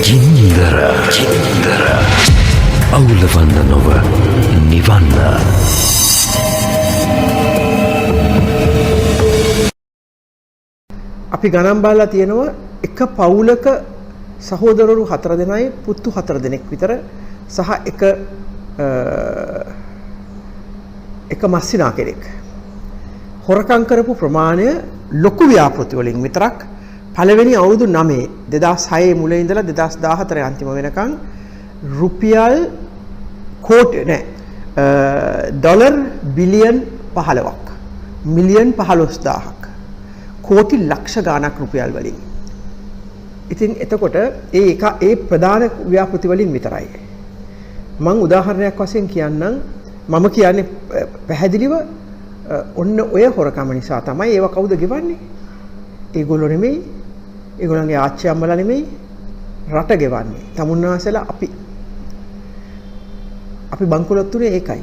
Jindara අවුලවන්න නොව නිවන්න. අපි ගණන් බලලා තියෙනවා එක පවුලක සහෝදරවරු 4 දෙනයි පුතු 4 දෙනෙක් විතර සහ එක මස්සිනා කෙනෙක් හොරකම් කරපු ප්‍රමාණය ලොකු ව්‍යාපෘති වලින් විතරක් පළවෙනි අවුරුදු 9 2006 මුල ඉඳලා 2014 අන්තිම වෙනකන් රුපියල් ඩොලර් බිලියන් 15ක් මිලියන් 15000ක් කෝටි ලක්ෂ ගාණක් රුපියල් වලින්. ඉතින් එතකොට ඒ ප්‍රධාන ව්‍යාපෘති වලින් විතරයි. මම උදාහරණයක් වශයෙන් කියන්නම්. මම කියන්නේ පැහැදිලිව ඔන්න ඔය හොරකම නිසා තමයි ඒව කවුද ගෙවන්නේ? ඒගොල්ලෝ නෙමෙයි. ඒගොල්ලන්ගේ ආච්චි අම්මලා නෙමෙයි. රට ගෙවන්නේ. තමුන්නාසලා අපි බංකොලොත් උනේ ඒකයි.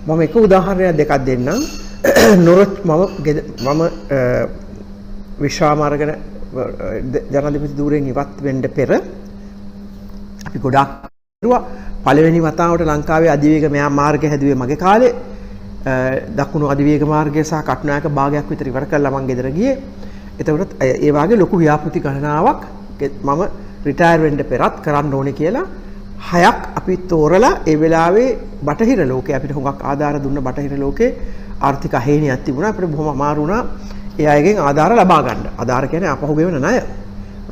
මම එක උදාහරණයක් දෙකක් දෙන්නම්. මම විශ්‍රාමාර්ගන ජනාධිපති ධූරයෙන් ඉවත් වෙන්න පෙර අපි ගොඩාක් කරුවා. පළවෙනි වතාවට ලංකාවේ අධිවේග මාර්ගය හැදුවේ මගේ කාලේ. දකුණු අධිවේග මාර්ගය සහ කටුනායක භාගයක් විතර ඉවර කළා මං ගෙදර ගියේ. එතකොට ඒ වගේ ලොකු ව්‍යාපෘති ගණනාවක් මම රිටයර් වෙන්න පෙරත් කරන්න ඕනේ කියලා 6ක් අපි තෝරලා ඒ වෙලාවේ බටහිර ලෝකේ අපිට හුඟක් ආධාර දුන්න බටහිර ලෝකේ ආර්ථික අහේනියක් තිබුණා. අපිට බොහොම අමාරු වුණා ඒ අයගෙන් ආධාර ලබා ගන්න. ආධාර කියන්නේ අපහු ගෙවන ණය.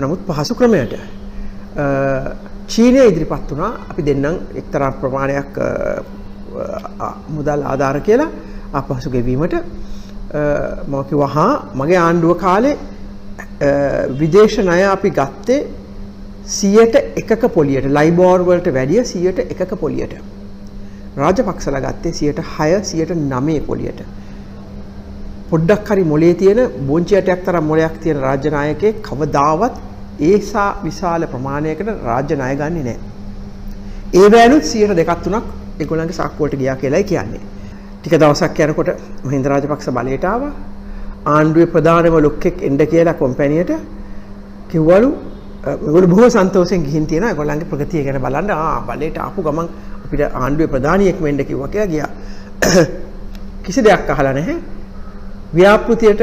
නමුත් පහසු ක්‍රමයට චීනය ඉදිරිපත් වුණා. අපි දෙන්නම් එක්තරා ප්‍රමාණයක් මුදල් ආධාර කියලා අපහසු ගෙවීමට මම කිව්වා මගේ ආණ්ඩුව කාලේ විදේශ ණය අපි ගත්තේ 100%ක පොලියට ලයිබෝර් වලට වැඩිය 100%ක පොලියට. රාජපක්ෂලා ගත්තේ 6%-9% පොලියට. පොඩ්ඩක් හරි මොලේ තියෙන බොන්චියටයක් තරම් මොලයක් තියෙන රාජ්‍ය නායකයෙක් කවදාවත් ඒසා විශාල ප්‍රමාණයකට රාජ්‍ය ණය ගන්නේ නැහැ. ඒ වෑනුත් 2%-3% ඒගොල්ලන්ගේ සාක්කුවට ගියා කියලායි කියන්නේ. ටික දවසක් යනකොට මහින්ද රාජපක්ෂ බලයට ආවා. ආණ්ඩුවේ ප්‍රධානම ලොක්ෙක් එන්න කියලා කොම්පැනියට කිව්වලු. ඒගොල්ලෝ බොහෝ සන්තෝෂෙන් ගිහින් තියෙනවා. ඒගොල්ලන්ගේ ප්‍රගතිය ගැන බලන්න බලයට ආපු ගමන් අපිට ආණ්ඩුවේ ප්‍රධානියෙක් වෙන්න කිව්වා කියලා ගියා. කිසි දෙයක් අහලා නැහැ. ව්‍යාපෘතියට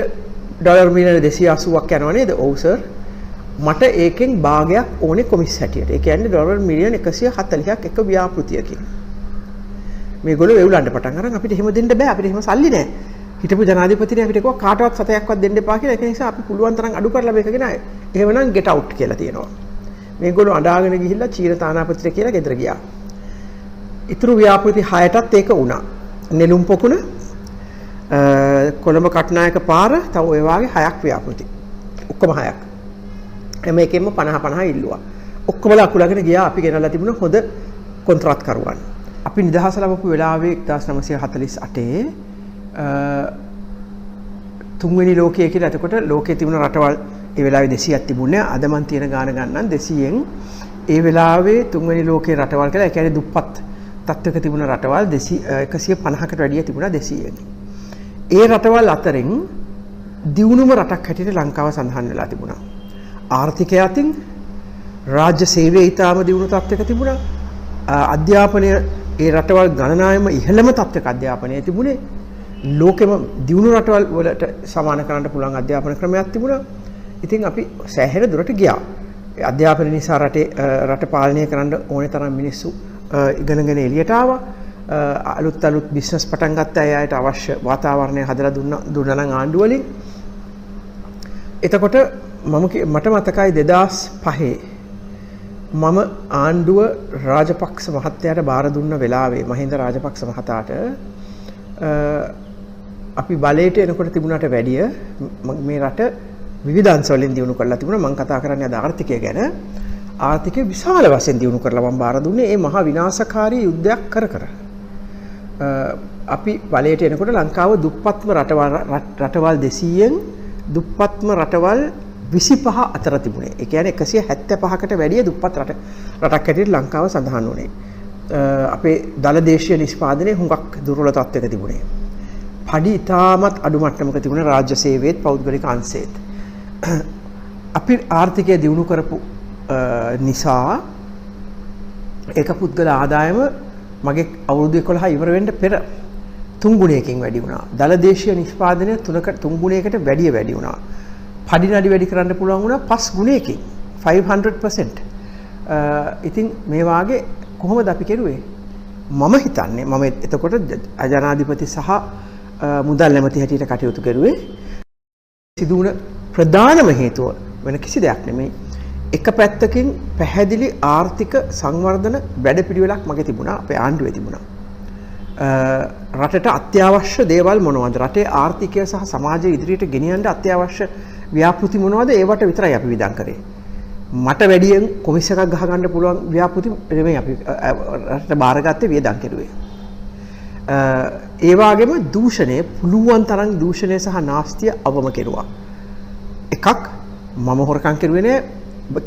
ඩොලර් මිලියන 280ක් යනවා නේද? ඔව් සර්. මට ඒකෙන් භාගයක් ඕනේ කොමිස් හැටියට. ඒ කියන්නේ ඩොලර් මිලියන 140ක් එක ව්‍යාපෘතියකින්. මේගොල්ලෝ වෙවුලන්න පටන් අරන් අපිට එහෙම දෙන්න බෑ. අපිට එහෙම සල්ලි නැහැ. හිටපු ජනාධිපතිනේ අපිට කිව්වා කාටවත් සතයක්වත් දෙන්න එපා කියලා. ඒක නිසා අපි පුළුවන් තරම් අඩු කරලා මේකගෙන ආයේ. එහෙමනම් get out කියලා තියෙනවා. මේගොල්ලෝ අඬාගෙන ගිහිල්ලා චීන තානාපතිට කියලා ගෙදර ගියා. ඉතුරු ව්‍යාපෘති 6ටත් ඒක වුණා. නෙළුම් පොකුණ කොළඹ කටුනායක පාර තව ඔය වගේ 6ක් ව්‍යාපෘති. ඔක්කොම 6ක්. හැම එකෙම 50 ඉල්ලුවා. ඔක්කොම අකුලගෙන ගියා. අපි ගෙනල්ලා තිබුණ හොඳ කොන්ත්‍රාත් කරුවන්. අපි නිදහස ලැබපු වෙලාවේ 1948 තුන්වෙනි ලෝකයේ කියලා එතකොට ලෝකයේ තිබුණ රටවල් ඒ වෙලාවේ 200ක් තිබුණේ. අද මන් තියෙන ගාන ගන්නම් 200න් ඒ වෙලාවේ තුන්වෙනි ලෝකයේ රටවල් කියලා ඒ කියන්නේ දුප්පත් තත්ත්වයක තිබුණ රටවල් 150කට වැඩිය තිබුණා 200න්. ඒ රටවල් අතරින් දියුණුම රටක් හැටියට ලංකාව සඳහන් වෙලා තිබුණා. ආර්ථිකය අතින් රාජ්‍ය සේවය ඊටාම දියුණු තත්ත්වයක තිබුණා. අධ්‍යාපනය ඒ රටවල් ගණනායම ඉහළම තත්ත්වයක අධ්‍යාපනය තිබුණේ. ලෝකෙම දියුණු රටවල් වලට සමාන කරන්න පුළුවන් අධ්‍යාපන ක්‍රමයක් තිබුණා. ඉතින් අපි සෑහෙන දුරට ගියා. ඒ අධ්‍යාපනය නිසා රට පාලනය කරන්න ඕනේ තරම් මිනිස්සු ඉගෙනගෙන එළියට ආවා. අලුත් බිස්නස් පටන් ගත්ත අයට අවශ්‍ය වාතාවරණය හදලා දුන්නා නම් ආණ්ඩුව වලින්. එතකොට මට මතකයි 2005 මම ආණ්ඩුව රාජපක්ෂ මහත්තයාට බාර දුන්න වෙලාවේ මහින්ද රාජපක්ෂ මහතාට අපි බලයට එනකොට තිබුණාට වැඩිය මේ රට විවිධ අංශ වලින් දියුණු කරලා තිබුණා. මම කතා කරන්නේ අද ආර්ථිකය ගැන. ආර්ථිකය විශාල වශයෙන් දියුණු කරලා මම බාර දුන්නේ මේ මහා විනාශකාරී යුද්ධයක් කර. අපි බලයට එනකොට ලංකාව දුප්පත්ම රටවල් 200න් දුප්පත්ම රටවල් 25 අතර තිබුණේ. ඒ කියන්නේ 175කට වැඩිය දුප්පත් රටක් හැටියට ලංකාව සඳහන් වුණේ. අපේ දල දේශීය නිෂ්පාදනයේ හුඟක් දුර්වල තත්ත්වයක තිබුණේ. පඩි ඉතාමත් අඩු මට්ටමක තිබුණේ රාජ්‍ය සේවයේත් පෞද්ගලික අංශයේත්. අපි ආර්ථිකය දියුණු කරපු නිසා ඒක පුද්ගල ආදායම මගේ අවුරුදු 11 ඉවර වෙන්න පෙර 3 ගුණයකින් වැඩි වුණා. දල දේශීය නිෂ්පාදනය 3 ගුණයකට වැඩි වුණා. පඩි නඩි වැඩි කරන්න පුළුවන් වුණා 5 ගුණයකින් 500%. ඉතින් මේ වාගේ කොහොමද අපි කෙරුවේ? මම හිතන්නේ මම එතකොට ජනාධිපති සහ මුදල් ඇමති හැටියට කටයුතු කරුවේ. සිදු වුණ ප්‍රධානම හේතුව වෙන කිසි දෙයක් නෙමෙයි. එක පැත්තකින් පැහැදිලි ආර්ථික සංවර්ධන වැඩපිළිවෙලක් මගේ තිබුණා, අපේ ආණ්ඩුවේ තිබුණා. රටට අත්‍යවශ්‍ය දේවල් මොනවද? රටේ ආර්ථිකය සහ සමාජය ඉදිරියට ගෙනියන්න අත්‍යවශ්‍ය ව්‍යාපෘති මොනවද? ඒවට විතරයි අපි විදන් කරේ. මට වැඩියෙන් කොමිස් එකක් ගහ ගන්න පුළුවන් ව්‍යාපෘති නෙමෙයි අපි රටට බාරගත්තේ වියදම් කෙරුවේ. ඒ වගේම දූෂණය පුළුවන් තරම් දූෂණය සහ නාස්තිය අවම කෙරුවා. එකක් මම හොරකම් කෙරුවේ නෑ.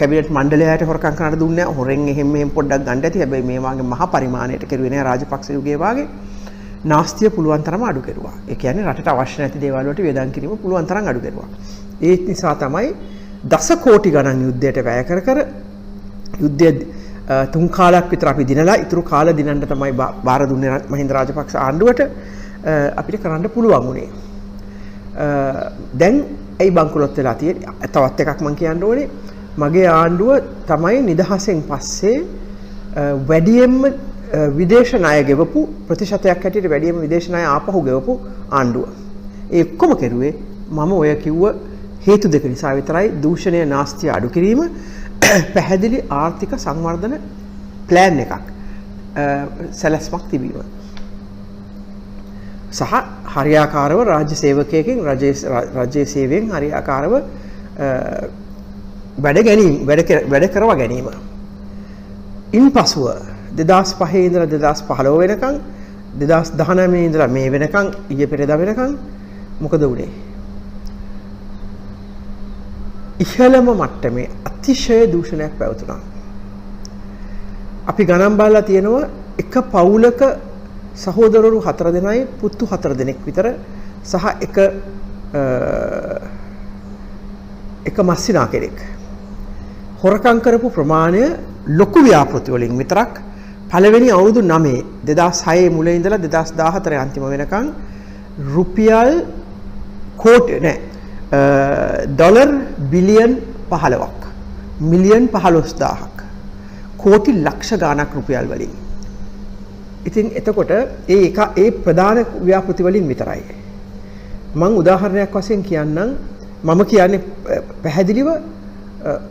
කැබිනට් මණ්ඩලයට හොරකම් කරන්න දුන්නේ නැහැ. හොරෙන් එහෙම පොඩ්ඩක් ගන්න ඇති. හැබැයි මේ වාගේ මහා පරිමාණයට කෙරුවේ නැහැ රාජපක්ෂ යුගයේ වාගේ. නාස්තිය පුළුවන් තරම් අඩු කෙරුවා. ඒ කියන්නේ රටට අවශ්‍ය නැති දේවල් වලට වේදම් කිරීම පුළුවන් තරම් අඩු කෙරුවා. ඒ නිසා තමයි දස කෝටි ගණන් යුද්ධයට වැය කර යුද්ධය 3 කාලයක් විතර අපි දිනලා ඉතුරු කාල දිනන්න තමයි බාර දුන්නේ මහින්ද රාජපක්ෂ ආණ්ඩුවට. අපිට කරන්න පුළුවන් උනේ. දැන් ඇයි බංකොලොත් වෙලා තියෙන්නේ? තවත් එකක් මම කියන්න ඕනේ. මගේ ආණ්ඩුව තමයි නිදහසෙන් පස්සේ වැඩියෙන්ම විදේශ ණය ගෙවපු ප්‍රතිශතයක් හැටියට වැඩියෙන්ම විදේශ ණය ආපහු ගෙවපු ආණ්ඩුව. ඒ ඔක්කොම කෙරුවේ මම ඔය කිව්ව හේතු දෙක නිසා විතරයි. දූෂණය නාස්තිය අඩු කිරීම, පැහැදිලි ආර්ථික සංවර්ධන ප්ලෑන් එකක් සැලැස්මක් තිබීම සහ හරියාකාරව රාජ්‍ය සේවකයෙක්ගෙන් රජයේ සේවයෙන් හරියාකාරව වැඩ කරවා ගැනීම. ඉන්පසුව 2005 ඉඳලා 2015 වෙනකන් 2019 ඉඳලා මේ වෙනකන් ඊයේ පෙරේදා වෙනකන් මොකද වුනේ? ඉහළම මට්ටමේ අතිශය දූෂණයක් පැවතුණා. අපි ගණන් බලලා තියෙනවා එක පවුලක සහෝදරවරු 4 දෙනයි පුතු 4 දෙනෙක් විතර සහ එක මස්සිනා කෙනෙක් හොරකම් කරපු ප්‍රමාණය ලොකු ව්‍යාපෘති වලින් විතරක් පළවෙනි අවුරුදු 9 2006 මුල ඉඳලා 2014 අන්තිම වෙනකන් රුපියල් කෝටි ඩොලර් බිලියන් 15ක් මිලියන් 15000ක් කෝටි ලක්ෂ ගාණක් රුපියල් වලින්. ඉතින් එතකොට ඒ ප්‍රධාන ව්‍යාපෘති වලින් විතරයි. මම උදාහරණයක් වශයෙන් කියන්නම්. මම කියන්නේ පැහැදිලිව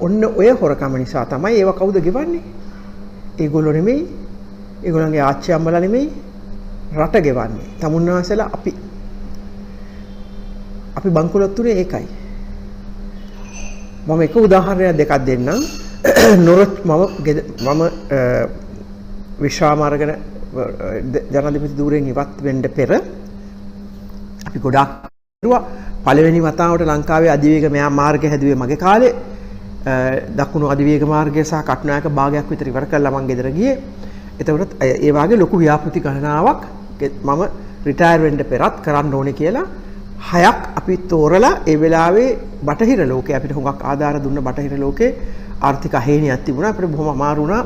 ඔන්න ඔය හොරකම නිසා තමයි ඒව කවුද ගෙවන්නේ? ඒගොල්ලෝ නෙමෙයි. ඒගොල්ලන්ගේ ආච්චි අම්මලා නෙමෙයි. රට ගෙවන්නේ. තමුන්නාසලා අපි බංකොලොත් උනේ ඒකයි. මම එක උදාහරණයක් දෙකක් දෙන්නම්. මම විශ්‍රාමාර්ගන ජනාධිපති ධූරයෙන් ඉවත් වෙන්න පෙර අපි ගොඩාක් කරුවා. පළවෙනි වතාවට ලංකාවේ අධිවේග මාර්ගය හැදුවේ මගේ කාලේ. දකුණු අධිවේග මාර්ගය සහ කටුනායක භාගයක් විතර ඉවර කළා මං ගෙදර ගියේ. එතකොට ඒ වගේ ලොකු ව්‍යාපෘති ගණනාවක් මම රිටයර් වෙන්න පෙරත් කරන්න ඕනේ කියලා 6ක් අපි තෝරලා ඒ වෙලාවේ බටහිර ලෝකේ අපිට හුඟක් ආධාර දුන්න බටහිර ලෝකේ ආර්ථික අහේනියක් තිබුණා. අපිට බොහොම අමාරු වුණා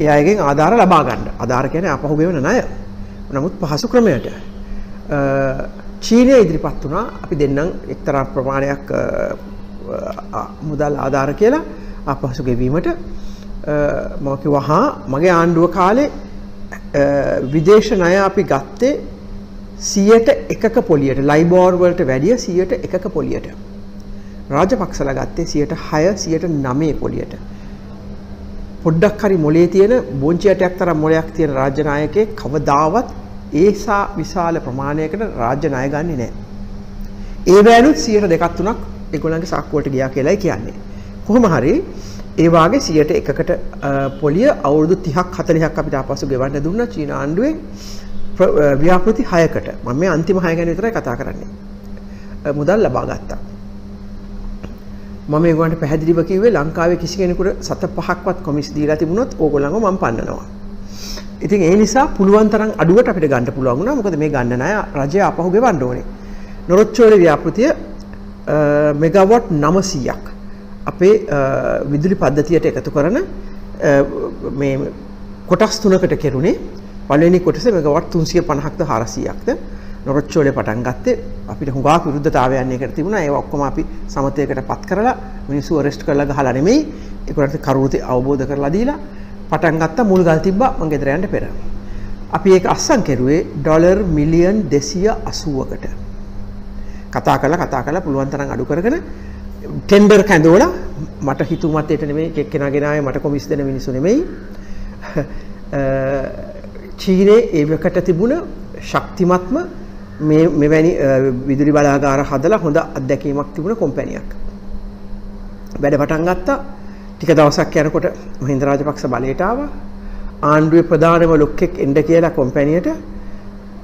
ඒ අයගෙන් ආධාර ලබා ගන්න. ආධාර කියන්නේ අපහු ගෙවන ණය. නමුත් පහසු ක්‍රමයට චීනය ඉදිරිපත් වුණා. අපි දෙන්නම් එක්තරා ප්‍රමාණයක් මුදල් ආධාර කියලා අපහසු ගෙවීමට. මම කිව්වා මගේ ආණ්ඩුව කාලේ විදේශ ණය අපි ගත්තේ 100%ක පොලියට, ලයිබෝර් වලට වැඩිය 100%ක පොලියට. රාජපක්ෂලා ගත්තේ 6% 9% පොලියට. පොඩ්ඩක් හරි මොලේ තියෙන බොන්චියටයක් තරම් මොලයක් තියෙන රාජ්‍ය නායකයෙක් කවදාවත් ඒසා විශාල ප්‍රමාණයකට රාජ්‍ය ණය ගන්නේ නැහැ. ඒ වෑනුත් 2%ක් 3ක් ඒගොල්ලන්ගේ සාක්කුවට ගියා කියලායි කියන්නේ. කොහොම හරි ඒ වාගේ 100%කට පොලිය අවුරුදු 30ක් 40ක් අපිට ආපසු ගෙවන්න දුන්නා චීන ආණ්ඩුවෙන් ව්‍යාපෘති 6කට. මම මේ අන්තිම 6 ගැන විතරයි කතා කරන්නේ. මුදල් ලබා ගත්තා. මම ඒගොල්ලන්ට පැහැදිලිව කිව්වේ ලංකාවේ කිසි කෙනෙකුට 7-5ක්වත් කොමිස් දීලා තිබුණොත් ඕගොල්ලන්ව මම පන්නනවා. ඉතින් ඒ නිසා පුළුවන් තරම් අඩුවට අපිට ගන්න පුළුවන් වුණා. මොකද මේ ගන්න ණය රජය අපහු ගෙවන්න ඕනේ. නොරොච්චෝලේ ව්‍යාපෘතිය මෙගාවොට් 900ක් අපේ විදුලි පද්ධතියට එකතු කරන මේ කොටස් තුනකට කෙරුණේ. පළවෙනි කොටස මෙගාවට් 350ක්ද 400ක්ද නොරොච්චෝලේ පටන් ගත්තේ අපිට හුඟක් විරුද්ධතාවයන් එකට තිබුණා. ඒවා ඔක්කොම අපි සමතයකටපත් කරලා මිනිස්සු අරෙස්ට් කරලා ගහලා නෙමෙයි. ඒකට කරුණේ අවබෝධ කරලා දීලා පටන් ගත්ත මුල් ගල් තිබ්බා මං ගෙදර යන්න පෙර. අපි ඒක අස්සම් කෙරුවේ ඩොලර් මිලියන් 280කට. කතා කරලා පුළුවන් තරම් අඩු කරගෙන ටෙන්ඩර් කැඳවලා මට හිතුමත් ඒට නෙමෙයි එක්කෙනාගෙන ආයේ මට කොමිස් දෙන මිනිස්සු නෙමෙයි. චීනයේ ඒවකට තිබුණ ශක්තිමත්ම මෙවැනි විදුලි බලාගාර හදලා හොඳ අත්දැකීමක් තිබුණ කම්පැනියක්. වැඩ පටන් ගත්තා. ටික දවසක් යනකොට මහින්ද රාජපක්ෂ බලයට ආවා. ආණ්ඩුවේ ප්‍රධානම ලොක්ෙක් එන්න කියලා කම්පැනියට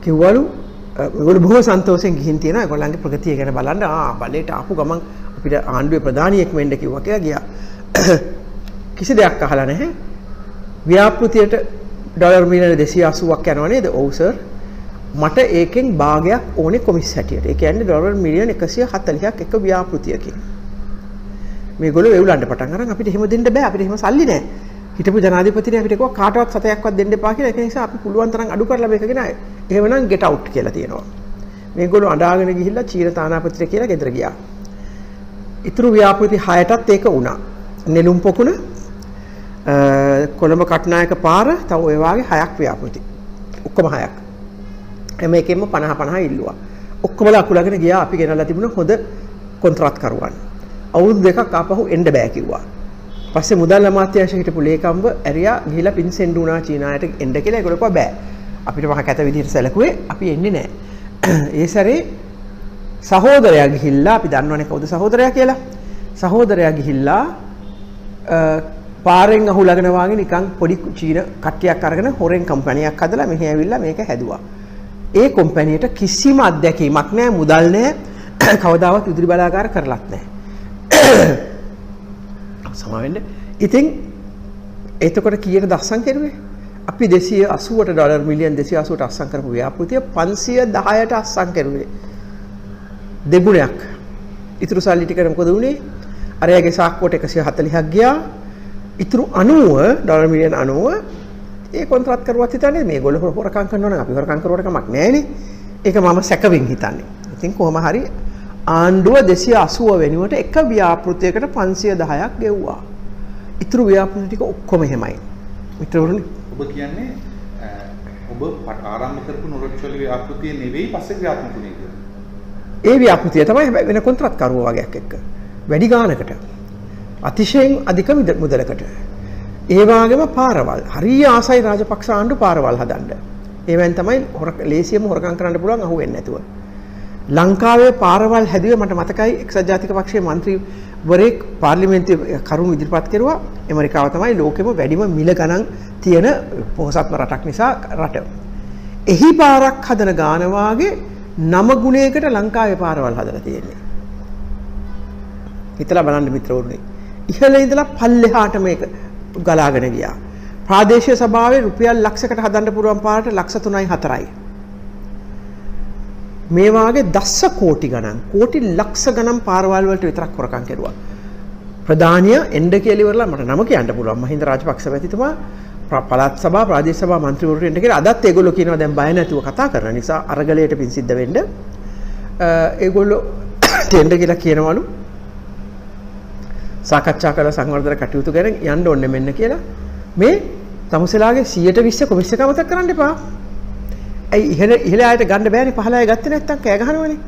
කිව්වලු ඒගොල්ලෝ බොහොම සන්තෝෂෙන් ගිහින් තියෙනවා. ඒගොල්ලන්ගේ ප්‍රගතිය ගැන බලන්න බලයට ආපු ගමන් අපිට ආණ්ඩුවේ ප්‍රධානියෙක් වෙන්න කිව්වා කියලා ගියා. කිසි දෙයක් අහලා නැහැ. ව්‍යාපෘතියට ඩොලර් මිලියන 280ක් යනවා නේද? ඔව් සර්. මට ඒකෙන් භාගයක් ඕනේ කොමිස් හැටියට. ඒ කියන්නේ ඩොලර් මිලියන 140ක් එක ව්‍යාපෘතියකින්. මේගොල්ලෝ වෙවුලන්න පටන් අරන් අපිට එහෙම දෙන්න බෑ. අපිට එහෙම සල්ලි නැහැ. හිටපු ජනාධිපතිනේ අපිට කිව්වා කාටවත් සතයක්වත් දෙන්න එපා කියලා. ඒක නිසා අපි පුළුවන් තරම් අඩු කරලා මේක ගෙනාවේ. එහෙමනම් get out කියලා තියෙනවා. මේගොල්ලෝ අඬාගෙන ගිහිල්ලා චීන තානාපතිට කියලා ගෙදර ගියා. ඉතුරු ව්‍යාපෘති 6ටත් ඒක වුණා. නෙළුම් පොකුණ කොළඹ කට්නායක පාර තව ඔය වගේ 6ක් ව්‍යාපෘති. ඔක්කොම 6ක්. හැම එකෙම 50 ඉල්ලුවා. ඔක්කොම ලකුලගෙන ගියා අපි ගෙනල්ලා තිබුණ හොඳ කොන්ත්‍රාත්කරුවන්. අවුරුදු දෙකක් ආපහු එන්න බෑ කිව්වා. පස්සේ මුදල් අමාත්‍යාංශ හිටපු ලේකම්ව ඇරියා ගිහිලා පින් සෙන්ඩ් වුණා චීනායට එන්න කියලා. ඒගොල්ලෝ කිව්වා බෑ. අපිට මහ කැත විදිහට සැලකුවේ අපි එන්නේ නැහැ. ඒ සැරේ සහෝදරයා ගිහිල්ලා අපි දන්නවනේ කවුද සහෝදරයා කියලා. සහෝදරයා ගිහිල්ලා පාරෙන් අහුලගෙන වාගේ නිකන් පොඩි චීන කට්ටියක් අරගෙන හොරෙන් කම්පැනියක් හදලා මෙහි ඇවිල්ලා මේක හැදුවා. ඒ කම්පැනියට කිසිම අත්දැකීමක් නැහැ, මුදල් නැහැ, කවදාවත් විදුලි බලාගාර කරලත් නැහැ. සමාවෙන්න. ඉතින් එතකොට කීයට දස්සන් කරුවේ? අපි 280ට ඩොලර් මිලියන් 280ට අස්සම් කරපු ව්‍යාපෘතිය 510ට අස්සම් කරුවේ. දෙගුණයක්. ඉතුරු සල්ලි ටිකට මොකද වුනේ? අරයාගේ සාක්කුවට 140ක් ගියා. ඉතුරු 90 ඩොලර් මිලියන් 90 ඒ කොන්ත්‍රාත් කරුවත් හිතන්නේ මේගොල්ලෝ හොරකම් කරනවා නම් අපි හොරකම් කරුවට කමක් නැහැනේ. ඒක මම සැකවින් හිතන්නේ. ඉතින් කොහොම හරි ආණ්ඩුව 280 වෙනුවට එක ව්‍යාපෘතියකට 510ක් ගෙව්වා. ඉතුරු ව්‍යාපෘති ටික ඔක්කොම එහෙමයි. මිත්‍රවරුනි ඔබ කියන්නේ ඔබ ආරම්භ කරපු නොරොච්චෝල ව්‍යාපෘතිය නෙවෙයි පස්සේ ක්‍රියාත්මකුනේ කියලා. ඒ ව්‍යාපෘතිය තමයි වෙන කොන්ත්‍රාත් කරුවෝ වගේක් එක්ක. වැඩි ගානකට. අතිශයින් අධික මුදලකට. ඒ වගේම පාරවල්. හරිය ආසයි රාජපක්ෂ ආණ්ඩු පාරවල් හදන්න. ඒවෙන් තමයි ලේසියම හොරකම් කරන්න පුළුවන් අහුවෙන්නේ නැතුව. ලංකාවේ පාරවල් හැදුවේ මට මතකයි එක්සත් ජාතික පක්ෂයේ മന്ത്രിවරයෙක් පාර්ලිමේන්තුවේ කරුණු ඉදිරිපත් කරුවා. ඇමරිකාව තමයි ලෝකෙම වැඩිම මිල ගණන් තියෙන පොහොසත්ම රටක් නිසා රට. එහි පාරක් හදන ගාන වාගේ 9 ගුණයකට ලංකාවේ පාරවල් හදලා තියෙන්නේ. හිතලා බලන්න මිත්‍රවරුනි. ඉහළ ඉඳලා පල්ලෙහාට මේක ගලාගෙන ගියා. ප්‍රාදේශීය සභාවේ රුපියල් ලක්ෂයකට හදන්න පුළුවන් පාරට ලක්ෂ 3යි 4යි. මේ වාගේ දස්ස කෝටි ගණන් කෝටි ලක්ෂ ගණන් පාරවල් වලට විතරක් හොරකම් කෙරුවා. ප්‍රධානිය එන්න කියලා ඉවරලා මට නම කියන්න පුළුවන් මහින්ද රාජපක්ෂ මැතිතුමා පළාත් සභා ප්‍රාදේශ සභා മന്ത്രിවරු එන්න කියලා අදත් ඒගොල්ලෝ කියනවා දැන් බය නැතුව කතා කරන නිසා අරගලයට පින් සිද්ධ වෙන්න ඒගොල්ලෝ එන්න කියලා කියනවලු සාකච්ඡා කරලා සංවර්ධන කටයුතු ගැන යන්න ඕනේ මෙන්න කියලා මේ තමුසලාගේ 120 කොමිස් එක අමතක කරන්න එපා. ඇයි ඉහළ ආයත ගන්න බෑනේ පහළ ආය ගත්තේ නැත්තම් කෑ ගහනවනේ.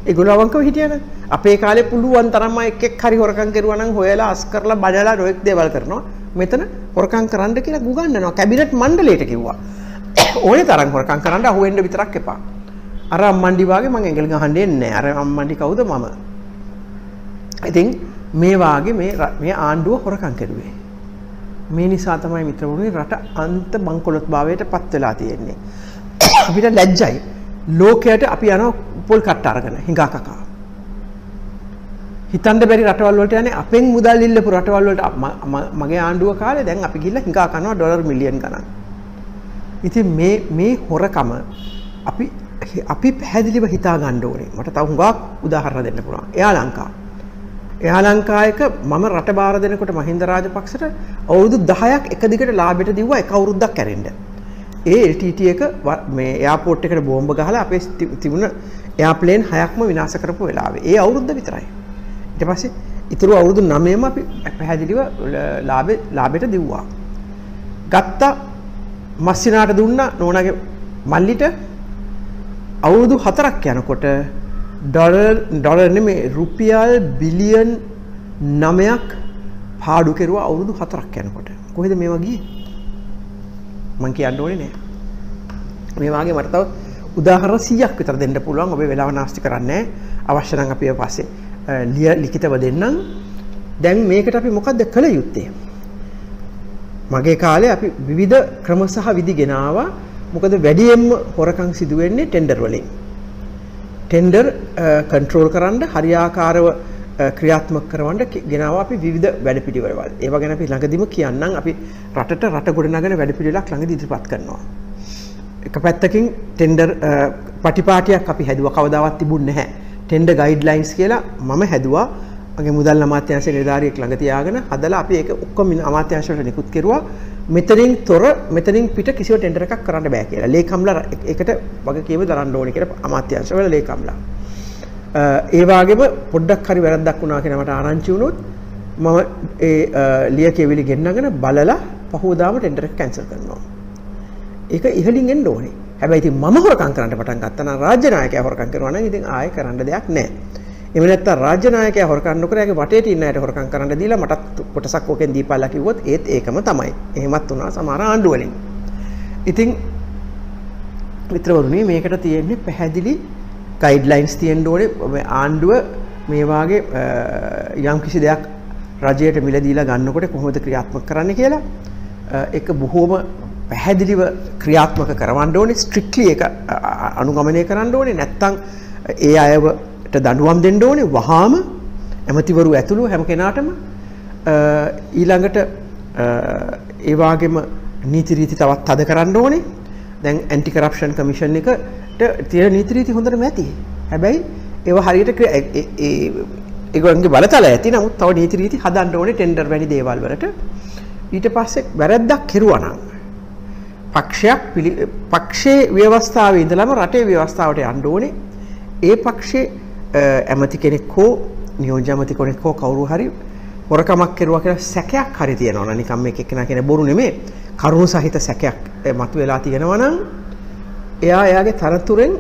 ඒගොල්ලෝ අවංකව හිටියන අපේ කාලේ පුළුවන් තරම් එක් හරි හොරකම් කරුවා නම් හොයලා අස් කරලා බඩලා රොෙක් දේවල් කරනවා. මෙතන හොරකම් කරන්න කියලා ගුගන්නනවා. කැබිනට් මණ්ඩලයට කිව්වා. ඕනේ තරම් හොරකම් කරන්න අහුවෙන්න විතරක් එපා. අර අම්මන්ඩි වාගේ මං ඇඟිලි ගහන්න එන්නේ නැහැ. අර අම්මන්ඩි කවුද මම? ඉතින් මේ වාගේ මේ ආණ්ඩුව හොරකම් කරුවේ. මේ නිසා තමයි මිත්‍රවරුනි රට අන්ත බංකොලොත් භාවයට පත් වෙලා තියෙන්නේ. අපිට ලැජ්ජයි. ලෝකයට අපි යන පොල් කට්ට අරගෙන හිඟා කකා. හිතන්න බැරි රටවල් වලට යන්නේ අපෙන් මුදල් ඉල්ලපු රටවල් වලට මගේ ආණ්ඩුව කාලේ දැන් අපි ගිහිල්ලා හිඟා කනවා ඩොලර් මිලියන් ගණන්. ඉතින් මේ හොරකම අපි පැහැදිලිව හිතා ගන්න ඕනේ. මට තව හුඟක් උදාහරණ දෙන්න පුළුවන්. එයා ලංකාව. එයා ලංකායක මම රට බාර දෙනකොට මහින්ද රාජපක්ෂට අවුරුදු 10ක් එක දිගට ලාභයට දීුවා එක අවුරුද්දක් කැරෙන්න. ඒ LTT එක මේ එයාපෝට් එකට බෝම්බ ගහලා අපේ තිබුණ එයාප්ලේන් 6ක්ම විනාශ කරපු වෙලාවේ. ඒ අවුරුද්ද විතරයි. ඊට පස්සේ ඊතුරු අවුරුදු 9ම අපි පැහැදිලිව ලාභයට දීුවා. ගත්ත මස්සිනාට දුන්නා නෝනාගේ මල්ලිට අවුරුදු 4ක් යනකොට ඩොලර් නෙමෙයි රුපියල් බිලියන් 9ක් පාඩු කෙරුවා අවුරුදු 4ක් යනකොට. කොහෙද මේවා ගියේ? මං කියන්න ඕනේ නෑ. මේ වාගේ මට තව උදාහරණ 100ක් විතර දෙන්න පුළුවන්. ඔබේ වෙලාව නාස්ති කරන්නේ නෑ. අවශ්‍ය නම් අපි පස්සේ ලිඛිතව දෙන්නම්. දැන් මේකට අපි මොකද්ද කළ යුත්තේ? මගේ කාලේ අපි විවිධ ක්‍රම සහ විදි ගෙනාවා. මොකද වැඩියෙන්ම හොරකම් සිදු වෙන්නේ ටෙන්ඩර් වලින්. ටෙන්ඩර් කන්ට්‍රෝල් කරන්න හරියාකාරව ක්‍රියාත්මක කරවන්න ගෙනාවා අපි විවිධ වැඩපිළිවෙළවල්. ඒවා ගැන අපි ළඟදිම කියන්නම්. අපි රටට රට ගොඩනගන වැඩපිළිවෙලක් ළඟදී ඉදිරිපත් කරනවා. එක පැත්තකින් ටෙන්ඩර් පටිපාටියක් අපි හැදුවා. කවදාවත් තිබුණේ නැහැ. ටෙන්ඩර් ගයිඩ්ලයින්ස් කියලා මම හැදුවා. මගේ මුදල් අමාත්‍යාංශයේ නිලධාරියෙක් ළඟ තියාගෙන හදලා අපි ඒක ඔක්කොම අමාත්‍යාංශ වලට නිකුත් කෙරුවා. මෙතනින් පිට කිසිම ටෙන්ඩර් එකක් කරන්න බෑ කියලා. ලේකම්ලා ඒකට වගකීම දරන්න ඕනේ කියලා අමාත්‍යාංශ වල ලේකම්ලා. ඒ වගේම පොඩ්ඩක් හරි වැරද්දක් වුණා කියන මට ආරංචි වුණොත් මම ඒ ලියකියවිලි ගෙන්නගෙන බලලා පහුවදාම ටෙන්ඩර් එක කැන්සල් කරනවා. ඒක ඉහළින් එන්න ඕනේ. හැබැයි ඉතින් මම හොරකම් කරන්න පටන් ගත්තා නම් රාජ්‍ය නායකයා හොරකම් කරනවා නම් ඉතින් ආයෙ කරන්න දෙයක් නැහැ. එහෙම නැත්නම් රාජ්‍ය නායකයා හොරකම් නොකර යාගේ වටේට ඉන්න අයට හොරකම් කරන්න දීලා මටත් කොටසක් ඕකෙන් දීපල්ලා කිව්වොත් ඒත් ඒකම තමයි. එහෙමත් වුණා සමහර ආණ්ඩු වලින්. ඉතින් මිත්‍රවරුනි මේකට තියෙන්නේ පැහැදිලි ගයිඩ්ලයින්ස් තියෙන්න ඕනේ. මේ ආණ්ඩුව මේ වාගේ යම් කිසි දෙයක් රජයට මිල දීලා ගන්නකොට කොහොමද ක්‍රියාත්මක කරන්න කියලා ඒක බොහෝම පැහැදිලිව ක්‍රියාත්මක කරවන්න ඕනේ. ස්ට්‍රික්ට්ලි ඒක අනුගමනය කරන්න ඕනේ. නැත්තම් ඒ අයවට දඬුවම් දෙන්න ඕනේ. වහාම ඇමතිවරු ඇතුළු හැම කෙනාටම ඊළඟට ඒ වගේම නීති රීති තවත් තද කරන්න ඕනේ. දැන් ඇන්ටි කරප්ෂන් කමිෂන් එකට තියෙන නීති රීති හොඳටම ඇති. හැබැයි ඒව හරියට ඒගොල්ලන්ගේ බලතල ඇති. නමුත් තව නීති රීති හදන්න ඕනේ ටෙන්ඩර් වැනි දේවල් වලට. ඊට පස්සේ වැරද්දක් කෙරුවා නම් පක්ෂයේ ව්‍යවස්ථාවේ ඉඳලම රටේ ව්‍යවස්ථාවට යන්න ඕනේ. ඒ පක්ෂයේ ඇමති කෙනෙක් හෝ නියෝජ්‍ය ඇමති කෙනෙක් හෝ කවුරු හරි හොරකමක් කෙරුවා කියලා සැකයක් හරි තියෙනවා නම් නිකම් මේක එක්කෙනා කියන බොරු නෙමෙයි. කරුණු සහිත සැකයක් මතුවලා තියෙනවා නම් එයාගේ තරතුරෙන්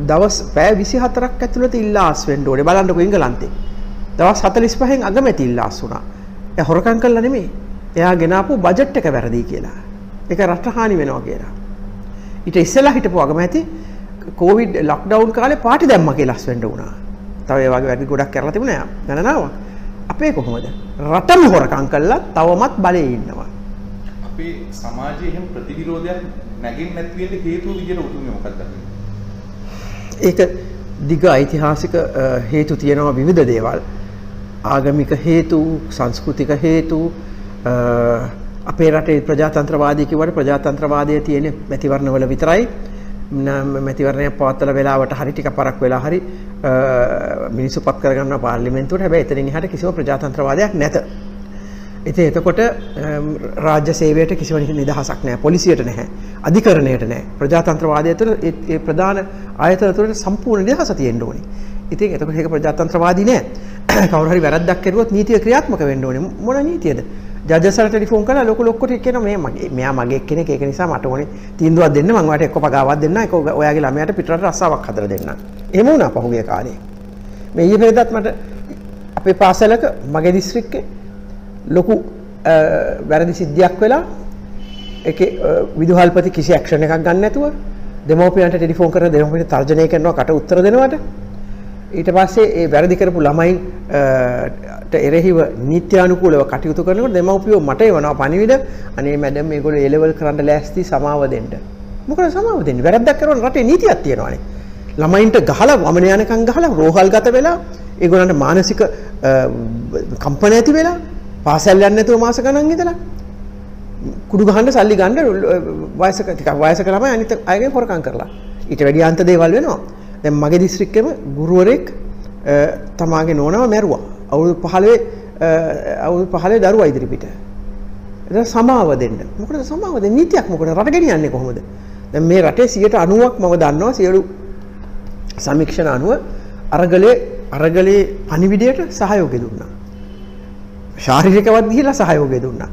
දවස් පැය 24ක් ඇතුළත ඉල්ලාස් වෙන්න ඕනේ. බලන්නකෝ ඉංගලන්තේ. දවස් 45න් අගමැති ඉල්ලාස් වුණා. එයා හොරකම් කළා නෙමෙයි. එයා ගෙනාපු බජට් එක වැරදි කියලා. ඒක රට හානි වෙනවා කියලා. ඊට ඉස්සෙල්ලා හිටපු අගමැති කොවිඩ් ලොක්ඩවුන් කාලේ පාටි දැම්මා කියලා අස් වෙන්න වුණා. තව ඒ වගේ වැඩි ගොඩක් කරලා තිබුණා ගණනාවක්. අපේ කොහොමද? රටම හොරකම් කළා තවමත් බලේ ඉන්නවා. අපේ සමාජයේ එහෙම ප්‍රතිවිරෝධයක් නැගින් නැති වෙන්න හේතුව විදියට උතුම්නේ මොකක්ද? ඒක දිග ඓතිහාසික හේතු තියෙනවා විවිධ දේවල්. ආගමික හේතු, සංස්කෘතික හේතු, අපේ රටේ ප්‍රජාතන්ත්‍රවාදී කිව්වට ප්‍රජාතන්ත්‍රවාදයේ තියෙන මැතිවරණවල විතරයි. මැතිවරණය පවත්වලා වෙලාවට හරි ටික පරක් වෙලා හරි මිනිස්සු පත් කරගන්නවා පාර්ලිමේන්තුවට. හැබැයි එතනින් එහාට කිසිම ප්‍රජාතන්ත්‍රවාදයක් නැත. ඉතින් එතකොට රාජ්‍ය සේවයට කිසිම නිදහසක් නැහැ. පොලිසියට නැහැ. අධිකරණයට නැහැ. ප්‍රජාතන්ත්‍රවාදය තුළ ඒ ප්‍රධාන ආයතන තුළ සම්පූර්ණ නිදහස තියෙන්න ඕනේ. ඉතින් එතකොට ඒක ප්‍රජාතන්ත්‍රවාදී නෑ. කවුරු හරි වැරද්දක් කරුවොත් නීතිය ක්‍රියාත්මක වෙන්න ඕනේ. මොන නීතියද? ජජ්ජස්ලා ටෙලිෆෝන් කරලා ලොක්කොට කියනවා මෙයා මගේ කෙනෙක් ඒක නිසා මට ඕනේ තීන්දුවක් දෙන්න මම ඔයාලට එක්ක පගාවක් දෙන්න ඒක ඔයාගේ ළමයාට පිටරට රස්සාවක් හදලා දෙන්න. එහෙම වුණා පහුගිය කාලේ. මේ ඊපෙරේදත් මට අපේ පාසලක මගේ දිස්ත්‍රික්කේ ලොකු වැරදි සිද්ධියක් වෙලා ඒකේ විදුහල්පති කිසි ඇක්ෂන් එකක් ගන්න නැතුව දෙමව්පියන්ට ටෙලිෆෝන් කරලා දෙමව්පියන්ට තර්ජනය කරනවා කට උත්තර දෙනවට. ඊට පස්සේ ඒ වැරදි කරපු ළමයින්ට එරෙහිව නීත්‍යානුකූලව කටයුතු කරනකොට දෙමව්පියෝ මට එවනවා පණිවිඩ අනේ මැඩම් මේගොල්ලෝ ඒ ලෙවල් කරන්න ලෑස්ති සමාව දෙන්න. මොකද සමාව දෙන්නේ? වැරද්දක් කරන රටේ නීතියක් තියෙනවානේ. ළමයින්ට ගහලා වමන යනකම් ගහලා රෝහල්ගත වෙලා ඒගොල්ලන්ට මානසික කම්පන ඇති වෙලා පාසල් යන්නේ නැතුව මාස ගණන් ඉඳලා කුඩු ගහන්න සල්ලි ගන්න වයසක ළමයි අනිත් අයගෙන් හොරකම් කරලා ඊට වැඩි අන්ත දේවල් වෙනවා. දැන් මගේ දිස්ත්‍රික්කෙම ගුරුවරයෙක් තමාගේ නෝනාව මැරුවා අවුරුදු 15 දරුවා ඉදිරිපිට. ඒක සමාව දෙන්න. මොකද සමාව දෙන්න නීතියක් මොකද රට ගෙනියන්නේ කොහොමද? දැන් මේ රටේ 90%ක් මම දන්නවා සියලු සමීක්ෂණ අනුව අරගලේ පණිවිඩයට සහයෝගය දුන්නා. ශාරීරිකවත් ගිහිලා සහයෝගය දුන්නා.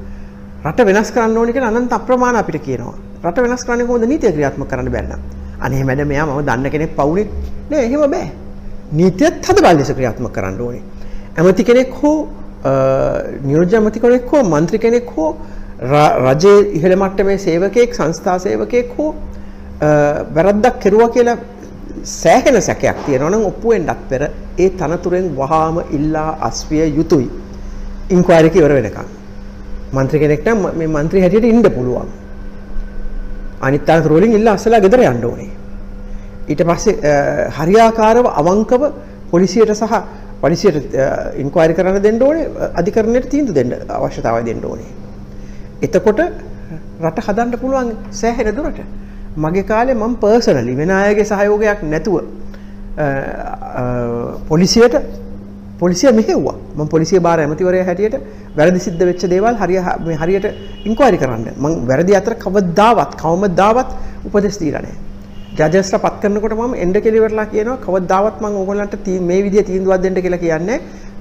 රට වෙනස් කරන්න ඕනේ කියලා අනන්ත අප්‍රමාණ අපිට කියනවා. රට වෙනස් කරන්නේ කොහොමද? නීතිය ක්‍රියාත්මක කරන්න බැන්න. අනේ මැඩම් මෙයා මම දන්න කෙනෙක් පවුලේ නෑ එහෙම බෑ. නීතියත් හදබල් ලෙස ක්‍රියාත්මක කරන්න ඕනේ. ඇමති කෙනෙක් හෝ නියෝජ්‍ය ඇමති කෙනෙක් හෝ മന്ത്രി කෙනෙක් හෝ රජයේ ඉහළ මට්ටමේ සේවකයෙක් සංස්ථා සේවකයෙක් හෝ වැරද්දක් කෙරුවා කියලා සෑහෙන සැකයක් තියෙනවා නම් ඔප්පු වෙන්නත් පෙර ඒ තනතුරෙන් වහාම ඉල්ලා අස්විය යුතුයි. ඉන්ක්වයරි එක ඉවර වෙනකන්. മന്ത്രി කෙනෙක් නම් මේ മന്ത്രി හැටියට ඉන්න පුළුවන්. අනිත් තනතුරු වලින් ඉල්ලා අස්සලා ගෙදර යන්න ඕනේ. ඊට පස්සේ හරියාකාරව අවංකව පොලිසියට ඉන්ක්වයරි කරන්න දෙන්න ඕනේ, අධිකරණයට තීන්දුව දෙන්න අවශ්‍යතාවය දෙන්න ඕනේ. එතකොට රට හදන්න පුළුවන් සෑහෙන දුරට. මගේ කාලේ මම පර්සනලි වෙන අයගේ සහයෝගයක් නැතුව පොලිසිය මෙහෙව්වා. මම පොලිසිය බාර ඇමතිවරයා හැටියට වැරදි සිද්ධ වෙච්ච දේවල් හරියට ඉන්ක්වයරි කරන්න. මම වැරදි අතර කවමදාවත් උපදෙස් දීලා නැහැ. ජජස්ලා පත් කරනකොට මම එන්ඩ කෙලිවරලා කියනවා කවදාවත් මම ඕගොල්ලන්ට මේ විදිය තීන්දුවක් දෙන්න කියලා කියන්නේ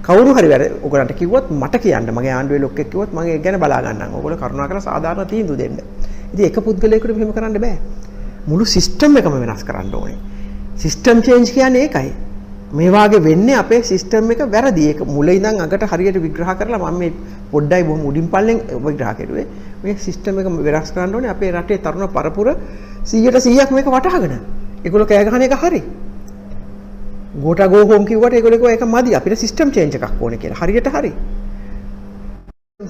කවුරු හරි ඕගොල්ලන්ට කිව්වොත් මට කියන්න මගේ ආණ්ඩුවේ ලොක්ෙක් කිව්වොත් මම ඒක ගැන බලා ගන්නම්. ඕගොල්ලෝ කරුණාකරලා සාධාරණ තීන්දුව දෙන්න. ඉතින් එක පුද්ගලයෙකුට මෙහෙම කරන්න බෑ. මුළු සිස්ටම් එකම වෙනස් කරන්න ඕනේ. සිස්ටම් චේන්ජ් කියන්නේ ඒකයි. මේ වාගේ වෙන්නේ අපේ සිස්ටම් එක වැරදි. ඒක මුල ඉඳන් අගට හරියට විග්‍රහ කරලා මම මේ පොඩ්ඩයි බොහොම උඩින් පල්ලෙන් විග්‍රහ කරුවේ. මේ සිස්ටම් එක වෙනස් කරන්න ඕනේ. අපේ රටේ තරුණ පරපුර 100% මේක වටහාගෙන. ඒගොල්ලෝ කෑ ගහන එක හරි. ගෝටා ගෝ හෝම් කිව්වට ඒගොල්ලෝ කිව්වා ඒක මදි. අපිට සිස්ටම් චේන්ජ් එකක් ඕනේ කියලා. හරියට හරි.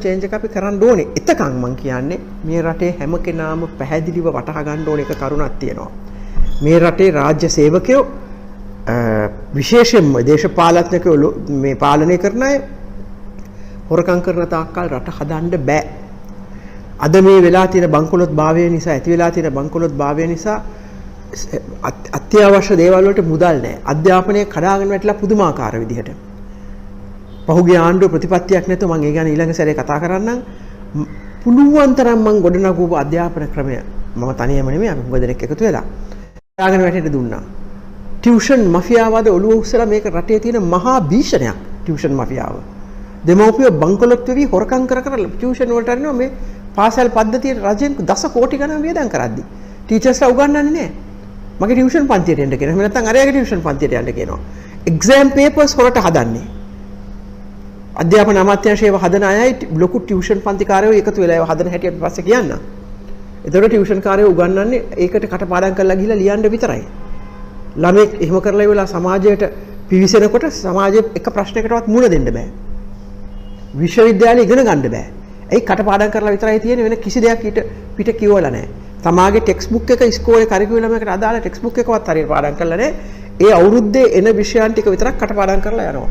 චේන්ජ් එක අපි කරන්න ඕනේ. එතකන් මම කියන්නේ මේ රටේ හැම කෙනාම පැහැදිලිව වටහා ගන්න ඕනේ එක කරුණක් තියෙනවා. මේ රටේ රාජ්‍ය සේවකයෝ විශේෂයෙන්ම දේශපාලඥයෝ මේ පාලනය කරන අය හොරකම් කරන තාක්කල් රට හදන්න බෑ. අද මේ වෙලා තියෙන බංකොලොත් භාවය නිසා ඇති වෙලා තියෙන බංකොලොත් භාවය නිසා අත්‍යවශ්‍ය දේවල් වලට මුදල් නැහැ. අධ්‍යාපනය කඩාගෙන වැටලා පුදුමාකාර විදිහට. පහුගිය ආණ්ඩුව ප්‍රතිපත්තියක් නැතුව මම ඒ ගැන ඊළඟ සැරේ කතා කරන්නම්. පුළුවන් තරම් මම ගොඩනගපු අධ්‍යාපන ක්‍රමය මම තනියම නෙමෙයි අපි හුඟ දෙනෙක් එකතු වෙලා කඩාගෙන වැටෙන්න දුන්නා. ටියුෂන් මාෆියාවද ඔළුව උස්සලා මේක රටේ තියෙන මහා භීෂණයක් ටියුෂන් මාෆියාව. දෙමව්පියෝ බංකොලොත් වෙවි හොරකම් කර ටියුෂන් වලට අරිනවා මේ පාසල් පද්ධතියට රජෙන් දස කෝටි ගණන් වියදම් කරද්දි. ටීචර්ස්ලා උගන්වන්නේ නැහැ. මගේ ටියුෂන් පන්තියට එන්න කියනවා. එහෙම නැත්නම් අරයාගේ ටියුෂන් පන්තියට යන්න කියනවා. එක්සෑම් පේපර්ස් හොරට හදන්නේ. අධ්‍යාපන අමාත්‍යාංශයව හදන අයයි ලොකු ටියුෂන් පන්තිකාරයෝ එකතු වෙලා ඒව හදන හැටි අපි පස්සේ කියන්න. ඒතකොට ටියුෂන් කාර්යය උගන්වන්නේ ඒකට කටපාඩම් කරලා ගිහිල්ලා ලියන්න විතරයි. ළමෙක් එහෙම කරලා ඉවරලා සමාජයට පිවිසෙනකොට සමාජයේ එක ප්‍රශ්නයකටවත් මුහුණ දෙන්න බෑ. විශ්වවිද්‍යාලේ ඉගෙන ගන්න බෑ. ඒ කටපාඩම් කරලා විතරයි තියෙන්නේ වෙන කිසි දෙයක් ඊට පිට කියවලා නැහැ. තමාගේ ටෙක්ස්ට් බුක් එක ඉස්කෝලේ කරිකියුලම් එකට අදාළ ටෙක්ස්ට් බුක් එකවත් හරියට පාඩම් කරලා නැහැ. ඒ අවුරුද්දේ එන විෂයන් ටික විතරක් කටපාඩම් කරලා යනවා.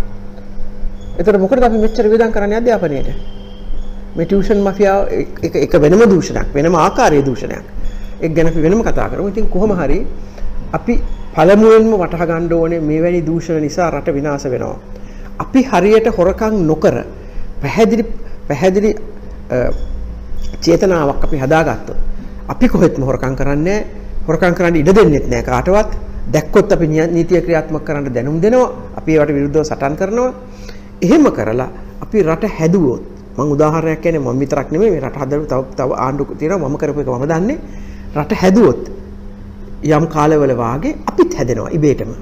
එතකොට මොකටද අපි මෙච්චර වියදම් කරන්නේ අධ්‍යාපනයේට? මේ ටියුෂන් මාෆියාව එක වෙනම දූෂණයක්, වෙනම ආකාරයේ දූෂණයක්. ඒක ගැන අපි වෙනම කතා කරමු. ඉතින් කොහොම හරි අපි පළමුවෙන්ම වටහා ගන්න ඕනේ මේවැනි දූෂණ නිසා රට විනාශ වෙනවා. අපි හරියට හොරකම් නොකර පැහැදිලි චේතනාවක් අපි හදාගත්තොත් අපි කොහෙත්ම හොරකම් කරන්නේ හොරකම් කරන්න ඉඩ දෙන්නෙත් නෑ කාටවත්. දැක්කොත් අපි නීතිය ක්‍රියාත්මක කරන්න දැනුම් දෙනවා. අපි ඒවට විරුද්ධව සටන් කරනවා. එහෙම කරලා අපි රට හැදුවොත් මම උදාහරණයක් කියන්නේ මම විතරක් නෙමෙයි මේ රට හදන්න තව ආණ්ඩු තියෙනවා මම කරපු එක මම දන්නේ. රට හැදුවොත් යම් කාලවල වාගේ අපිත් හැදෙනවා ඉබේටම.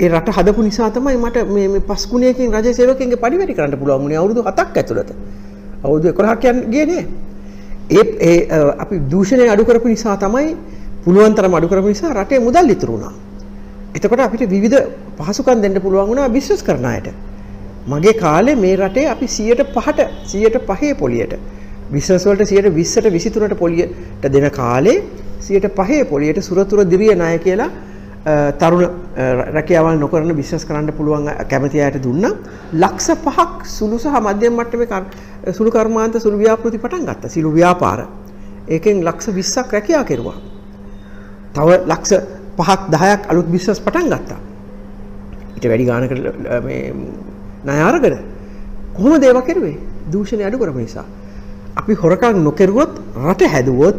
ඒ රට හදපු නිසා තමයි මට මේ පස්කුණයකින් රජ සේවකයන්ගේ පඩි වැඩි කරන්න පුළුවන් වුණේ අවුරුදු 7ක් ඇතුළත. අවුරුදු 11ක් ගියේ නේ. අපි දූෂණය අඩු කරපු නිසා තමයි පුළුවන් තරම් අඩු කරපු නිසා රටේ මුදල් ඉතුරු වුණා. එතකොට අපිට විවිධ පහසුකම් දෙන්න පුළුවන් වුණා බිස්නස් කරන අයට. මගේ කාලේ මේ රටේ අපි 105 පොලියට බිස්නස් වලට 120ට 23ට පොලියට දෙන කාලේ 105 පොලියට සුරතුර දිරිය ණය කියලා තරුණ රැකියාවල් නොකරන බිස්නස් කරන්න පුළුවන් කැමති අයට දුන්නා. ලක්ෂ 5ක් සුළු සහ මධ්‍යම මට්ටමේ සුළු කර්මාන්ත සුළු ව්‍යාපෘති පටන් ගත්තා. සුළු ව්‍යාපාර. ඒකෙන් ලක්ෂ 20ක් රැකියාව කෙරුවා. තව ලක්ෂ 5ක් 10ක් අලුත් බිස්නස් පටන් ගත්තා. ඊට වැඩි ගානකට මේ ණය අරගෙන කොහොමද ඒවා කෙරුවේ? දූෂණය අඩු කරපු නිසා. අපි හොරකම් නොකරුවොත් රට හැදුවොත්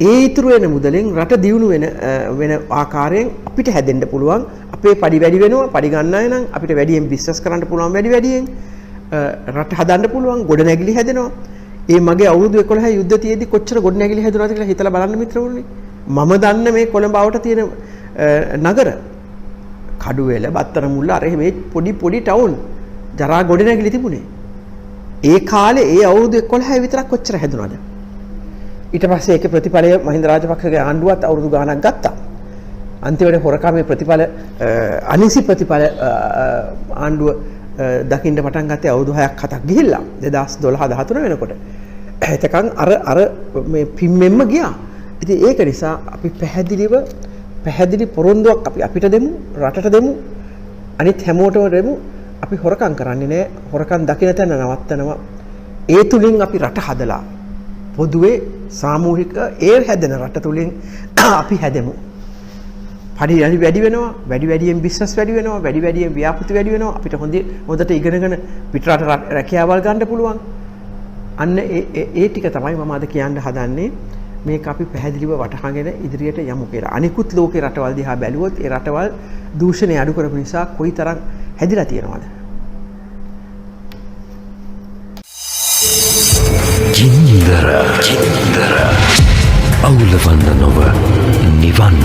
ඒ ඉතුරු වෙන මුදලෙන් රට දියුණු වෙන ආකාරයෙන් අපිට හැදෙන්න පුළුවන්. අපේ පඩි වැඩි වෙනවා. පඩි ගන්න අය නම් අපිට වැඩියෙන් බිස්නස් කරන්න පුළුවන් වැඩියෙන්. රට හදන්න පුළුවන්. ගොඩනැගිලි හැදෙනවා. ඒ මගේ අවුරුදු 11 යුද්ධ තියේදී කොච්චර ගොඩනැගිලි හැදුණාද කියලා හිතලා බලන්න මිත්‍රවරුනි. මම දන්න මේ කොළඹ ආවට තියෙන නගර කඩුවෙල බත්තර මුල්ල අර මේ පොඩි ටවුන් ජරා ගොඩනැගිලි තිබුණේ. ඒ කාලේ ඒ අවුරුදු 11 විතරක් කොච්චර හැදුණාද? ඊට පස්සේ ඒකේ ප්‍රතිඵලය මහින්ද රාජපක්ෂගේ ආණ්ඩුවත් අවුරුදු ගාණක් ගත්තා. අන්තිමට හොරකමේ ප්‍රතිඵල අනිසි ප්‍රතිඵල ආණ්ඩුව දකින්න පටන් ගත්තේ අවුරුදු 6ක් 7ක් ගිහිල්ලා 2012 13 වෙනකොට. එතකන් අර මේ පිම්මෙන්ම ගියා. ඉතින් ඒක නිසා අපි පැහැදිලි පොරොන්දුවක් අපි අපිට දෙමු, රටට දෙමු, අනිත් හැමෝටම දෙමු. අපි හොරකම් කරන්නේ නැහැ. හොරකම් දකින තැන නවත්තනවා. ඒ තුලින් අපි රට හදලා පොදුවේ සාමූහික ඒ හැදෙන රට තුලින් අපි හැදෙමු. පඩි වැඩි වෙනවා, වැඩියෙන් බිස්නස් වැඩි වෙනවා, වැඩියෙන් ව්‍යාපෘති වැඩි වෙනවා. අපිට හොඳට ඉගෙනගෙන පිටරට රැකියාවල් ගන්න පුළුවන්. අන්න ඒ ටික තමයි මම අද කියන්න හදන්නේ. මේක අපි පැහැදිලිව වටහාගෙන ඉදිරියට යමු කියලා. අනිකුත් ලෝකේ රටවල් දිහා බැලුවොත් ඒ රටවල් දූෂණය අඩු කරපු නිසා කොයිතරම් හැදිලා තියෙනවද? ගින්දර අවුලවන්න නොව නිවන්න.